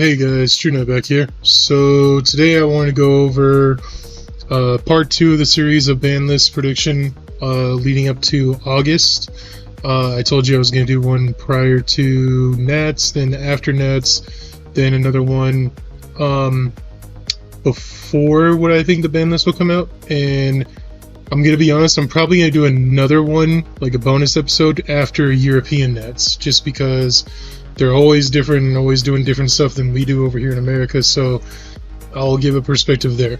Hey guys, TrueKnight back here. So today I want to go over part 2 of the series of BANLIST prediction leading up to August. I told you I was going to do one prior to Nats, then after Nats, then another one before what I think the BANLIST will come out. And I'm going to be honest, I'm probably going to do another one, like a bonus episode, after European Nats, just because they're always different and always doing different stuff than we do over here in America, so I'll give a perspective there.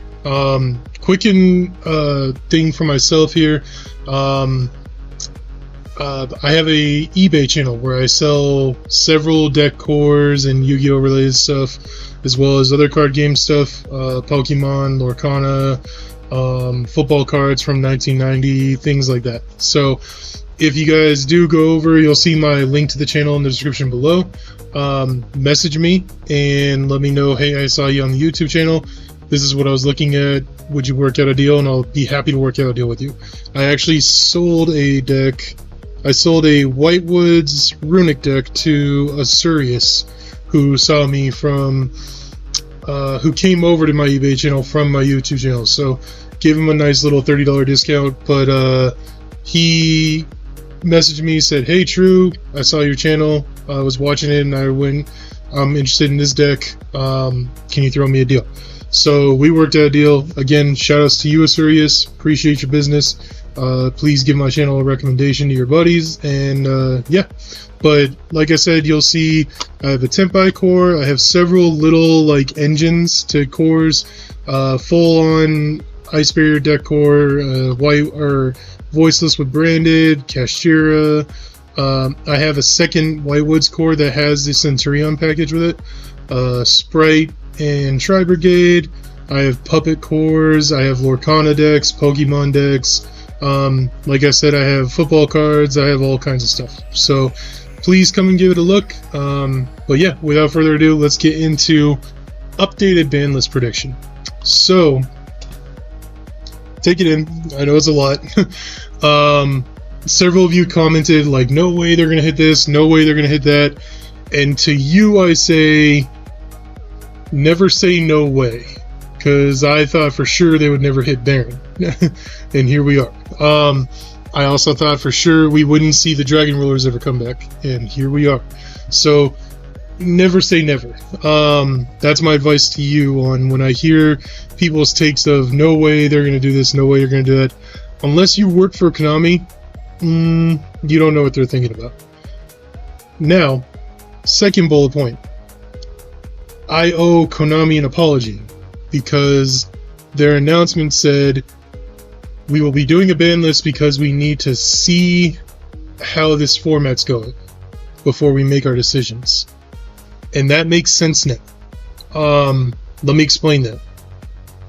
Quicken thing for myself here. I have a eBay channel where I sell several deck cores and Yu-Gi-Oh related stuff, as well as other card game stuff, Pokemon, Lorcana, football cards from 1990, things like that. So if you guys do go over, you'll see my link to the channel in the description below. Message me and let me know, hey, I saw you on the YouTube channel. This is what I was looking at. Would you work out a deal? And I'll be happy to work out a deal with you. I actually sold a deck. I sold a Whitewoods Runic deck to a Surius who saw me from, who came over to my eBay channel from my YouTube channel. So gave him a nice little $30 discount, but he messaged me, said, hey True, I saw your channel, I was watching it and I'm interested in this deck, can you throw me a deal? So we worked out a deal. Again, shout outs to you, Asurius, appreciate your business. Please give my channel a recommendation to your buddies, and yeah. But like I said, you'll see I have a Tempai core, I have several little like engines to cores, full on Ice Barrier deck core, white or voiceless with branded, Kashira. I have a second Whitewoods core that has the Centurion package with it, Sprite and Tri Brigade. I have Puppet cores, I have Lorcana decks, Pokemon decks. Like I said, I have football cards, I have all kinds of stuff. So please come and give it a look. But yeah, without further ado, let's get into updated BANLIST prediction. So take it in. I know it's a lot. Several of you commented like, no way they're gonna hit this, no way they're gonna hit that. And to you I say, never say no way, because I thought for sure they would never hit Baron. And here we are. I also thought for sure we wouldn't see the Dragon Rulers ever come back, and here we are. So never say never. That's my advice to you on when I hear people's takes of no way they're going to do this, no way you're going to do that. Unless you work for Konami, you don't know what they're thinking about. Now, second bullet point. I owe Konami an apology because their announcement said we will be doing a ban list because we need to see how this format's going before we make our decisions. And that makes sense now. Let me explain that.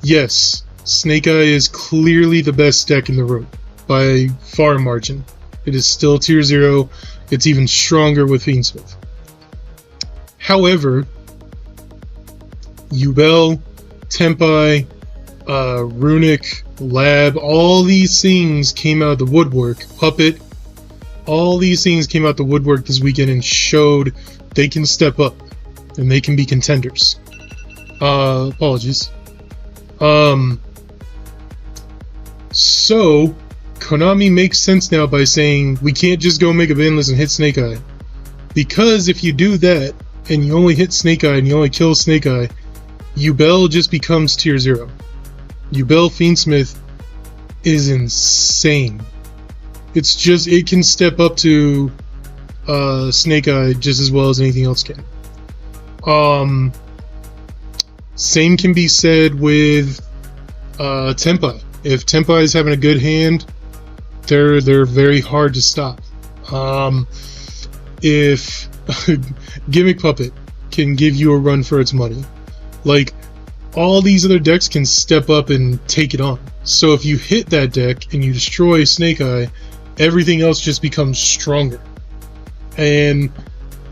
Yes, Snake Eye is clearly the best deck in the room, by far margin. It is still tier 0, it's even stronger with Fiendsmith. However, Yubel, Tempai, Runic, Lab, all these things came out of the woodwork, Puppet, all these things came out the woodwork this weekend and showed they can step up and they can be contenders. Apologies. So Konami makes sense now by saying we can't just go make a ban list and hit Snake Eye, because if you do that and you only hit Snake Eye and you only kill Snake Eye, Yubel just becomes tier 0. Yubel Fiendsmith is insane. It's just, it can step up to Snake Eye just as well as anything else can. Same can be said with Tempai. If Tempai is having a good hand, they're very hard to stop. If Gimmick Puppet can give you a run for its money, like, all these other decks can step up and take it on. So if you hit that deck and you destroy Snake Eye, everything else just becomes stronger. And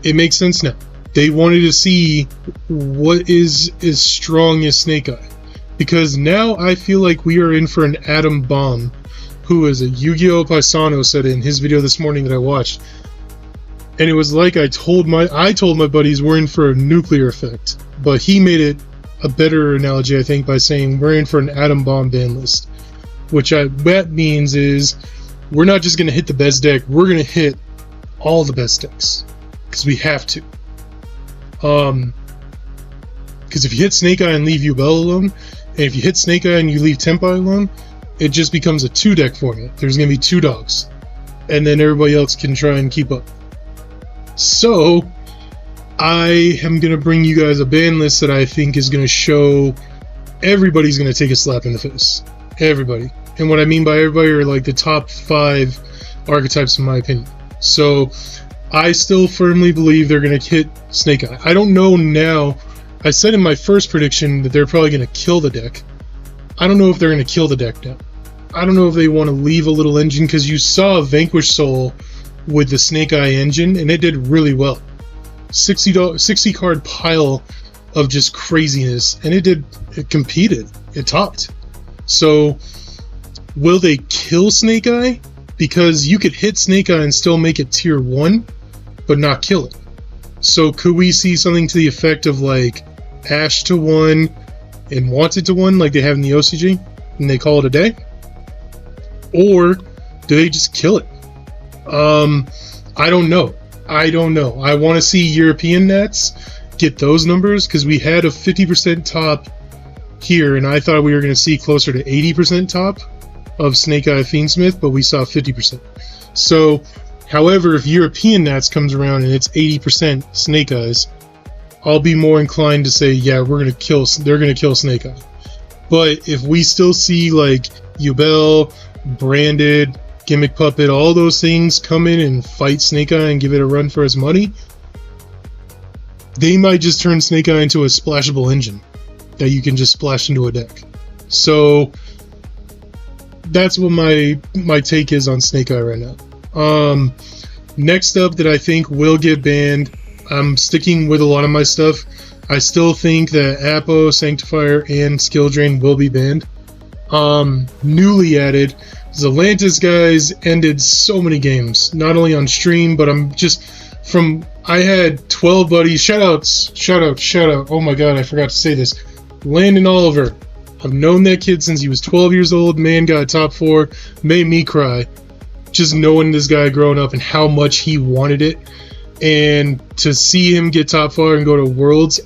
it makes sense now. They wanted to see what is as strong as Snake Eye, because now I feel like we are in for an atom bomb, who is a Yu-Gi-Oh! Paisano said in his video this morning that I watched. And it was like I told my buddies we're in for a nuclear effect. but he made it a better analogy, I think, by saying we're in for an atom bomb ban list, which that means is we're not just going to hit the best deck, we're going to hit all the best decks, because we have to. Because if you hit Snake Eye and leave Yubel alone, and if you hit Snake Eye and you leave Tempai alone, it just becomes a 2-deck format. There's going to be 2 dogs, and then everybody else can try and keep up. So I am going to bring you guys a ban list that I think is going to show everybody's going to take a slap in the face. Everybody. And what I mean by everybody are like the top 5 archetypes in my opinion. So I still firmly believe they're going to hit Snake Eye. I don't know now. I said in my first prediction that they're probably going to kill the deck. I don't know if they're going to kill the deck now. I don't know if they want to leave a little engine, because you saw Vanquish Soul with the Snake Eye engine, and it did really well. 60 card pile of just craziness, and it competed. It topped. So will they kill Snake Eye? Because you could hit Snake Eye and still make it tier 1, but not kill it. So could we see something to the effect of like Ash to 1 and Wanted to 1 like they have in the OCG, and they call it a day? Or do they just kill it? I don't know. I want to see European nets get those numbers, because we had a 50% top here, and I thought we were going to see closer to 80% top of Snake Eye Fiendsmith, but we saw 50%. So, however, if European nats comes around and it's 80% Snake Eyes, I'll be more inclined to say, yeah, they're going to kill Snake Eye. But if we still see like Yubel, Branded, Gimmick Puppet, all those things come in and fight Snake Eye and give it a run for its money, they might just turn Snake Eye into a splashable engine that you can just splash into a deck. So that's what my take is on Snake Eye right now. Next up that I think will get banned, I'm sticking with a lot of my stuff. I still think that Apo, Sanctifier, and Skill Drain will be banned. Newly added, Zelantis guys ended so many games, not only on stream, but I had 12 buddies. Shout out. Oh my god, I forgot to say this. Landon Oliver. I've known that kid since he was 12 years old. Man got top 4. Made me cry. Just knowing this guy growing up and how much he wanted it. And to see him get top 4 and go to Worlds,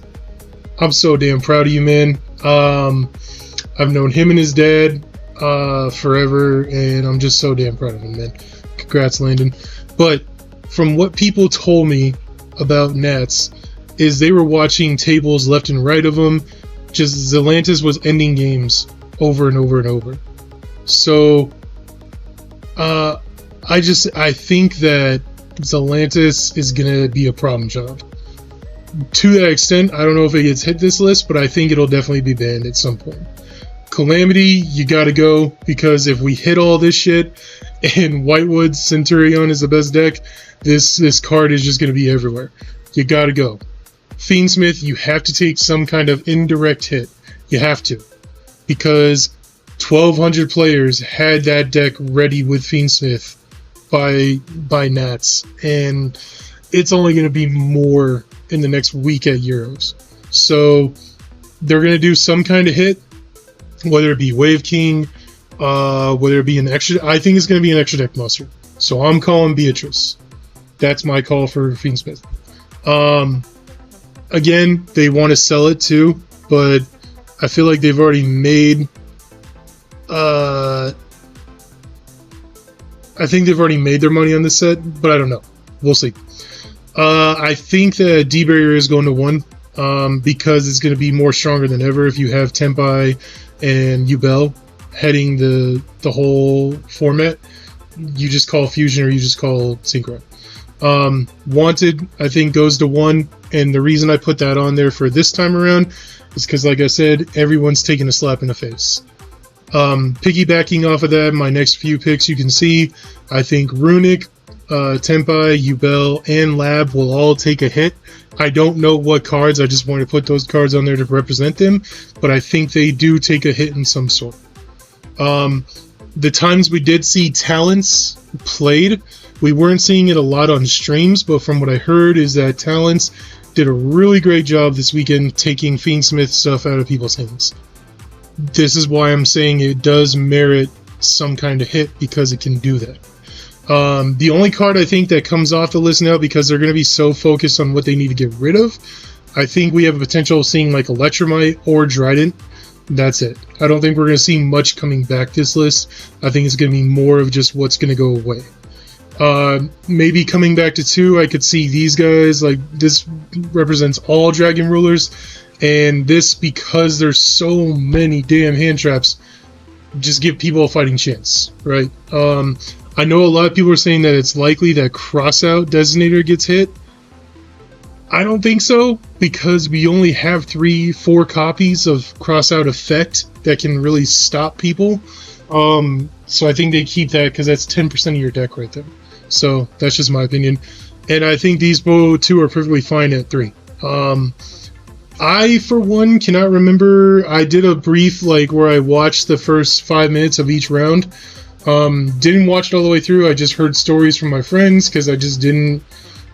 I'm so damn proud of you, man. I've known him and his dad forever, and I'm just so damn proud of him, man. Congrats, Landon. But from what people told me about Nats is they were watching tables left and right of them. Just Zelantis was ending games over and over and over. So I think that Zelantis is gonna be a problem child. To that extent, I don't know if it gets hit this list, but I think it'll definitely be banned at some point. Calamity, you gotta go, because if we hit all this shit and Whitewood Centurion is the best deck, this card is just gonna be everywhere. You gotta go. Fiendsmith, you have to take some kind of indirect hit. You have to. Because 1,200 players had that deck ready with Fiendsmith by Nats, and it's only going to be more in the next week at Euros. So they're going to do some kind of hit, whether it be Wave King, whether it be an extra. I think it's going to be an extra deck monster. So I'm calling Beatrice. That's my call for Fiendsmith. Again, they want to sell it too, but I feel like they've already made. I think they've already made their money on this set, but I don't know. We'll see. I think that D-Barrier is going to 1 because it's going to be more stronger than ever if you have Tempai and Yubel heading the whole format. You just call Fusion or you just call Synchro. Wanted, I think, goes to 1, and the reason I put that on there for this time around is because, like I said, everyone's taking a slap in the face. Piggybacking off of that, my next few picks you can see, I think Runic, Tempai, Yubel, and Lab will all take a hit. I don't know what cards, I just want to put those cards on there to represent them, but I think they do take a hit in some sort. The times we did see Talents played, we weren't seeing it a lot on streams, but from what I heard is that Talents did a really great job this weekend taking Fiendsmith stuff out of people's hands. This is why I'm saying it does merit some kind of hit, because it can do that. The only card I think that comes off the list now, because they're going to be so focused on what they need to get rid of, I think we have a potential of seeing like Electromite or Dryden. That's it. I don't think we're going to see much coming back this list. I think it's going to be more of just what's going to go away. Maybe coming back to 2, I could see these guys, like this represents all Dragon Rulers, and this, because there's so many damn hand traps, just give people a fighting chance, right? I know a lot of people are saying that it's likely that Crossout Designator gets hit. I don't think so, because we only have 3-4 copies of Crossout Effect that can really stop people. So I think they keep that, because that's 10% of your deck right there. So that's just my opinion. And I think these two are perfectly fine at 3. I, for one, cannot remember. I did a brief, like, where I watched the first 5 minutes of each round. Didn't watch it all the way through. I just heard stories from my friends, because I just didn't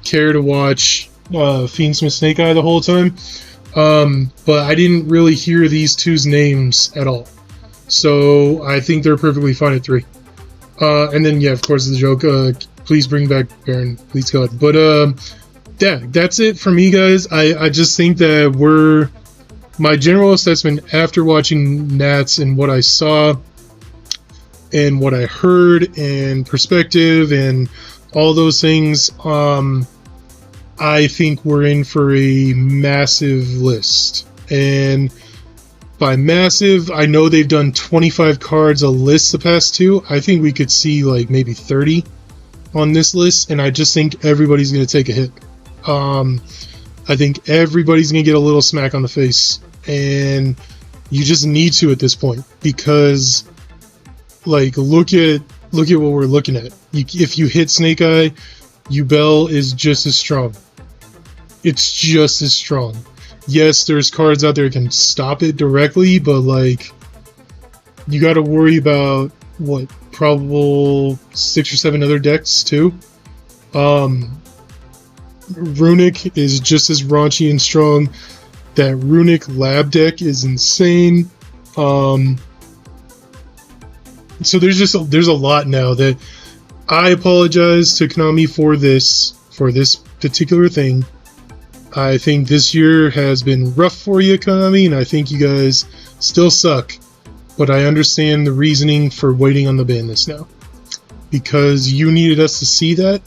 care to watch Fiendsmith Snake Eye the whole time. But I didn't really hear these two's names at all. So I think they're perfectly fine at 3. And then, yeah, of course, the joke, please bring back Baron, please God. But yeah, that's it for me, guys. I just think that my general assessment after watching Nats and what I saw and what I heard and perspective and all those things, I think we're in for a massive list. And by massive, I know they've done 25 cards a list the past 2. I think we could see like maybe 30 on this list, and I just think everybody's going to take a hit. I think everybody's going to get a little smack on the face, and you just need to at this point, because like look at what we're looking at. If you hit Snake Eye, Yubel is just as strong. It's just as strong. Yes, there's cards out there that can stop it directly, but like you got to worry about what, probable 6 or 7 other decks too. Runic is just as raunchy and strong. That Runic lab deck is insane. So there's a lot now that I apologize to Konami for this particular thing. I think this year has been rough for you, Konami, and I think you guys still suck. But I understand the reasoning for waiting on the ban list now, because you needed us to see that,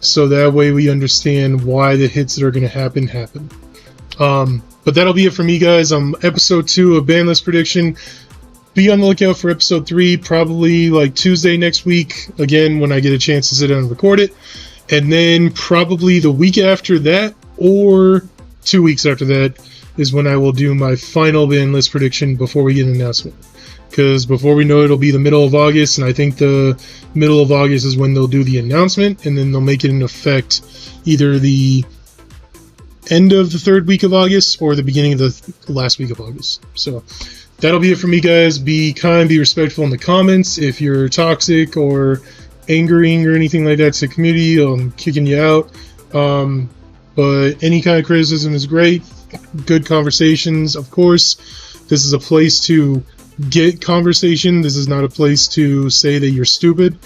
so that way we understand why the hits that are going to happen. But that'll be it for me, guys. Episode 2 of ban list prediction. Be on the lookout for episode 3, probably like Tuesday next week, again when I get a chance to sit down and record it, and then probably the week after that, or 2 weeks after that, is when I will do my final ban list prediction before we get an announcement. Because before we know it, it'll be the middle of August, and I think the middle of August is when they'll do the announcement, and then they'll make it in effect either the end of the 3rd week of August or the beginning of the last week of August. So that'll be it for me, guys. Be kind, be respectful in the comments. If you're toxic or angering or anything like that to the community, I'm kicking you out. But any kind of criticism is great. Good conversations, of course. This is a place to get conversation. This is not a place to say that you're stupid.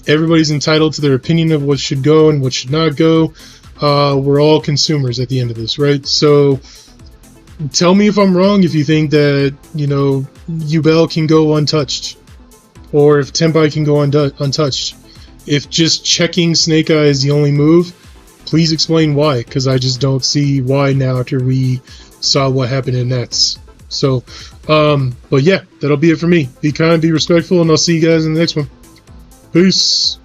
Everybody's entitled to their opinion of what should go and what should not go. We're all consumers at the end of this, right? So tell me if I'm wrong, if you think that, you know, Yubel can go untouched, or if Tenpai can go untouched. If just checking Snake Eye is the only move, please explain why, because I just don't see why now after we saw what happened in Nets. So, but yeah, that'll be it for me. Be kind, be respectful, and I'll see you guys in the next one. Peace.